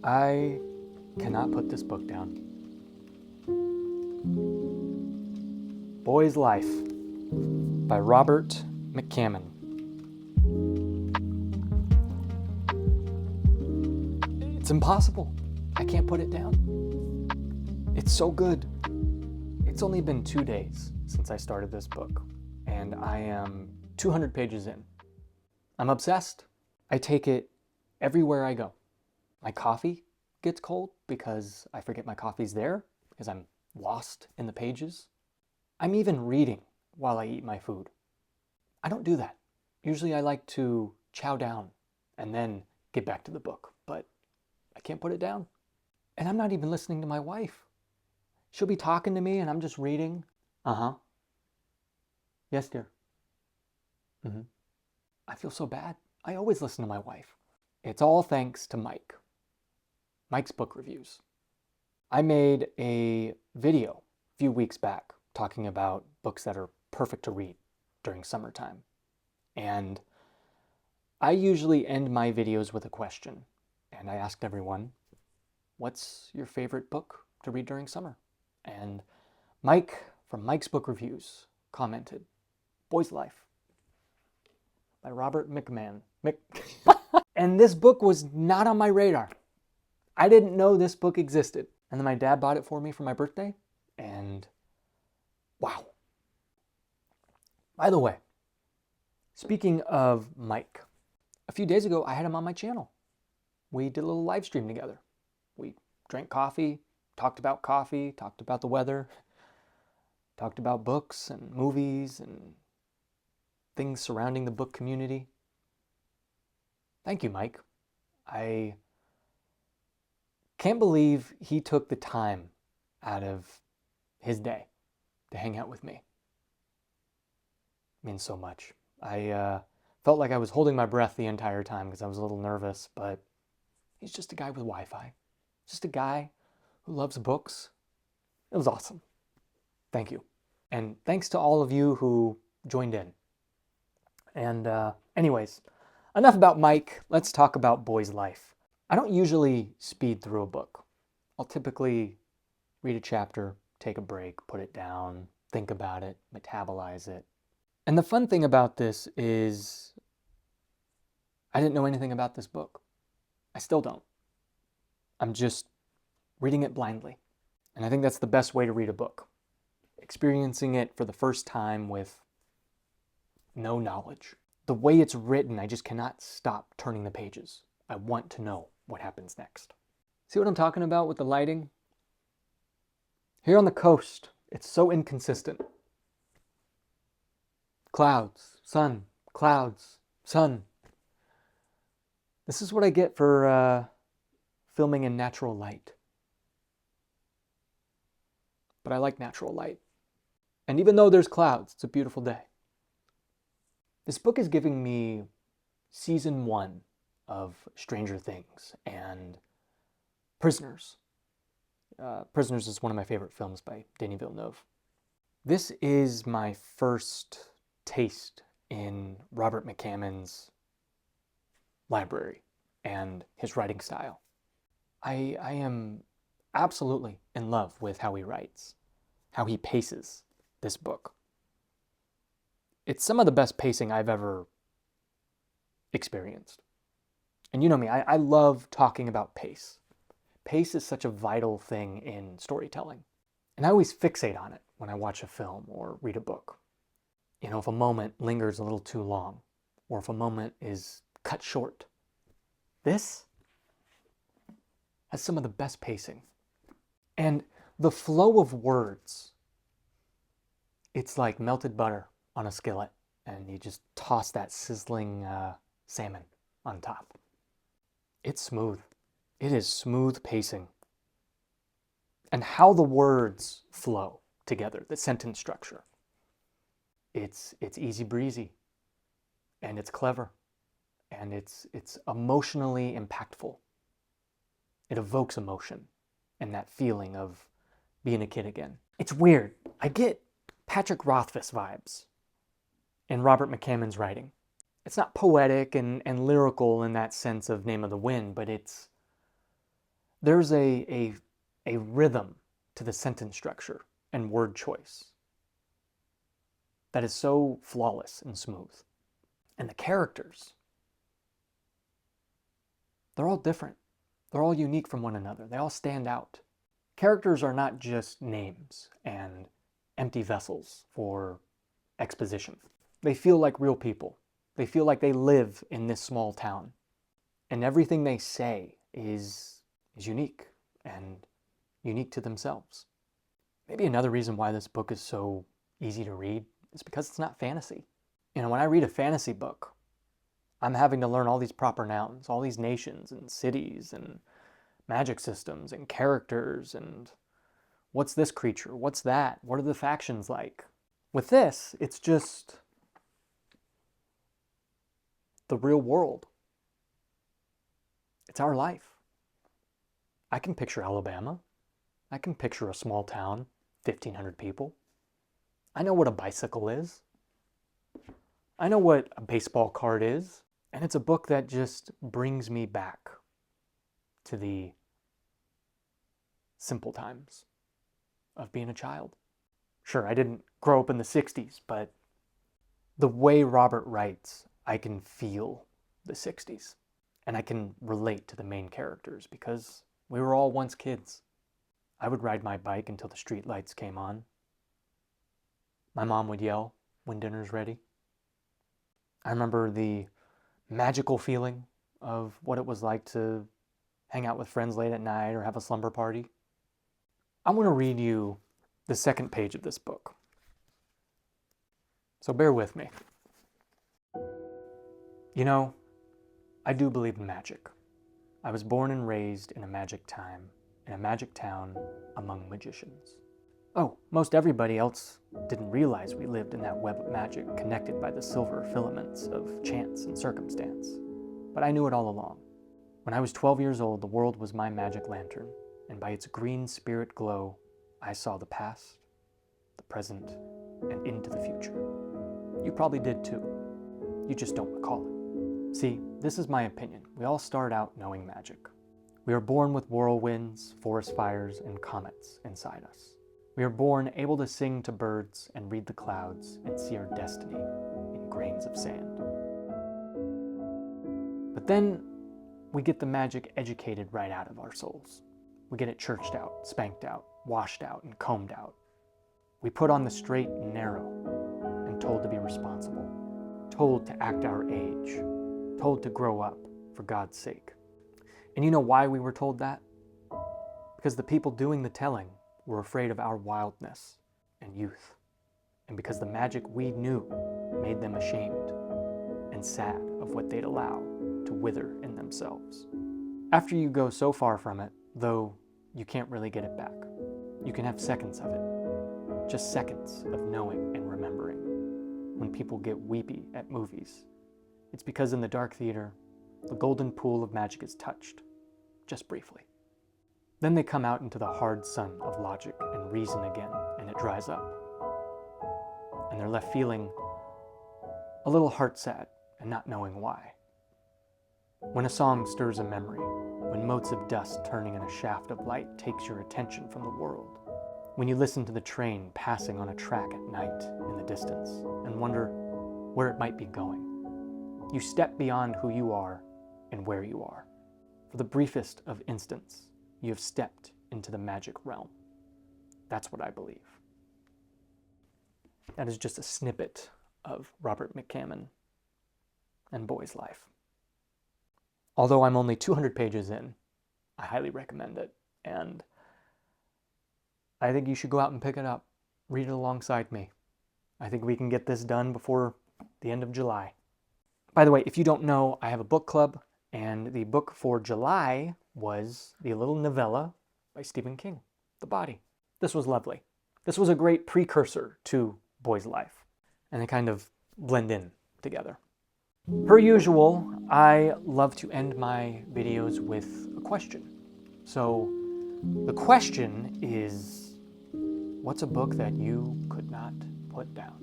I cannot put this book down. Boy's Life by Robert McCammon. It's impossible. I can't put it down. It's so good. It's only been 2 days since I started this book, and I am 200 pages in. I'm obsessed. I take it everywhere I go. My coffee gets cold because I forget my coffee's there because I'm lost in the pages. I'm even reading while I eat my food. I don't do that. Usually I like to chow down and then get back to the book, but I can't put it down. And I'm not even listening to my wife. She'll be talking to me and I'm just reading. Yes, dear. I feel so bad. I always listen to my wife. It's all thanks to Mike's book reviews. I made a video a few weeks back talking about books that are perfect to read during summertime. And I usually end my videos with a question. And I asked everyone, what's your favorite book to read during summer? And Mike from Mike's Book Reviews commented, Boy's Life by Robert McCammon. And this book was not on my radar. I didn't know this book existed. And then my dad bought it for me for my birthday. And wow. By the way, speaking of Mike, a few days ago I had him on my channel. We did a little live stream together. We drank coffee, talked about the weather, talked about books and movies and things surrounding the book community. Thank you, Mike. I can't believe he took the time out of his day to hang out with me. It means so much. I felt like I was holding my breath the entire time because I was a little nervous, but he's just a guy with Wi-Fi. Just a guy who loves books. It was awesome. Thank you. And thanks to all of you who joined in. And anyways, enough about Mike. Let's talk about Boy's Life. I don't usually speed through a book. I'll typically read a chapter, take a break, put it down, think about it, metabolize it. And the fun thing about this is I didn't know anything about this book. I still don't. I'm just reading it blindly. And I think that's the best way to read a book. Experiencing it for the first time with no knowledge. The way it's written, I just cannot stop turning the pages. I want to know what happens next. See what I'm talking about with the lighting? Here on the coast, it's so inconsistent. Clouds, sun, clouds, sun. This is what I get for filming in natural light. But I like natural light. And even though there's clouds, it's a beautiful day. This book is giving me season 1 of Stranger Things and Prisoners. Prisoners is one of my favorite films by Denis Villeneuve. This is my first taste in Robert McCammon's library and his writing style. I am absolutely in love with how he writes, how he paces this book. It's some of the best pacing I've ever experienced. And you know me, I love talking about pace. Pace is such a vital thing in storytelling. And I always fixate on it when I watch a film or read a book. You know, if a moment lingers a little too long, or if a moment is cut short. This has some of the best pacing. And the flow of words, it's like melted butter on a skillet, and you just toss that sizzling salmon on top. It's smooth. It is smooth pacing. And how the words flow together, the sentence structure. It's easy breezy, and it's clever, and it's emotionally impactful. It evokes emotion and that feeling of being a kid again. It's weird. I get Patrick Rothfuss vibes in Robert McCammon's writing. It's not poetic and lyrical in that sense of Name of the Wind, but it's There's a rhythm to the sentence structure and word choice that is so flawless and smooth. And the characters, they're all different. They're all unique from one another. They all stand out. Characters are not just names and empty vessels for exposition. They feel like real people. They feel like they live in this small town. And everything they say is unique and unique to themselves. Maybe another reason why this book is so easy to read is because it's not fantasy. You know, when I read a fantasy book, I'm having to learn all these proper nouns, all these nations and cities and magic systems and characters and what's this creature, what's that, what are the factions like? With this, it's just the real world. It's our life. I can picture Alabama. I can picture a small town, 1,500 people. I know what a bicycle is. I know what a baseball card is. And it's a book that just brings me back to the simple times of being a child. Sure, I didn't grow up in the 60s, but the way Robert writes, I can feel the 60s. And I can relate to the main characters because we were all once kids. I would ride my bike until the street lights came on. My mom would yell when dinner's ready. I remember the magical feeling of what it was like to hang out with friends late at night or have a slumber party. I'm going to read you the second page of this book. So bear with me. You know, I do believe in magic. I was born and raised in a magic time, in a magic town among magicians. Oh, most everybody else didn't realize we lived in that web of magic connected by the silver filaments of chance and circumstance. But I knew it all along. When I was 12 years old, the world was my magic lantern, and by its green spirit glow, I saw the past, the present, and into the future. You probably did too. You just don't recall it. See, this is my opinion. We all start out knowing magic. We are born with whirlwinds, forest fires, and comets inside us. We are born able to sing to birds and read the clouds and see our destiny in grains of sand. But then we get the magic educated right out of our souls. We get it churched out, spanked out, washed out, and combed out. We put on the straight and narrow and told to be responsible, told to act our age, told to grow up for God's sake. And you know why we were told that? Because the people doing the telling were afraid of our wildness and youth, and because the magic we knew made them ashamed and sad of what they'd allow to wither in themselves. After you go so far from it, though, you can't really get it back. You can have seconds of it, just seconds of knowing and remembering. When people get weepy at movies, it's because in the dark theater, the golden pool of magic is touched, just briefly. Then they come out into the hard sun of logic and reason again, and it dries up. And they're left feeling a little heart-sad and not knowing why. When a song stirs a memory, when motes of dust turning in a shaft of light takes your attention from the world, when you listen to the train passing on a track at night in the distance and wonder where it might be going, you step beyond who you are and where you are. For the briefest of instants, you have stepped into the magic realm. That's what I believe. That is just a snippet of Robert McCammon and Boy's Life. Although I'm only 200 pages in, I highly recommend it, and I think you should go out and pick it up. Read it alongside me. I think we can get this done before the end of July. By the way, if you don't know, I have a book club, and the book for July was the little novella by Stephen King, The Body. This was lovely. This was a great precursor to Boy's Life, and they kind of blend in together. Per usual, I love to end my videos with a question. So the question is, what's a book that you could not put down?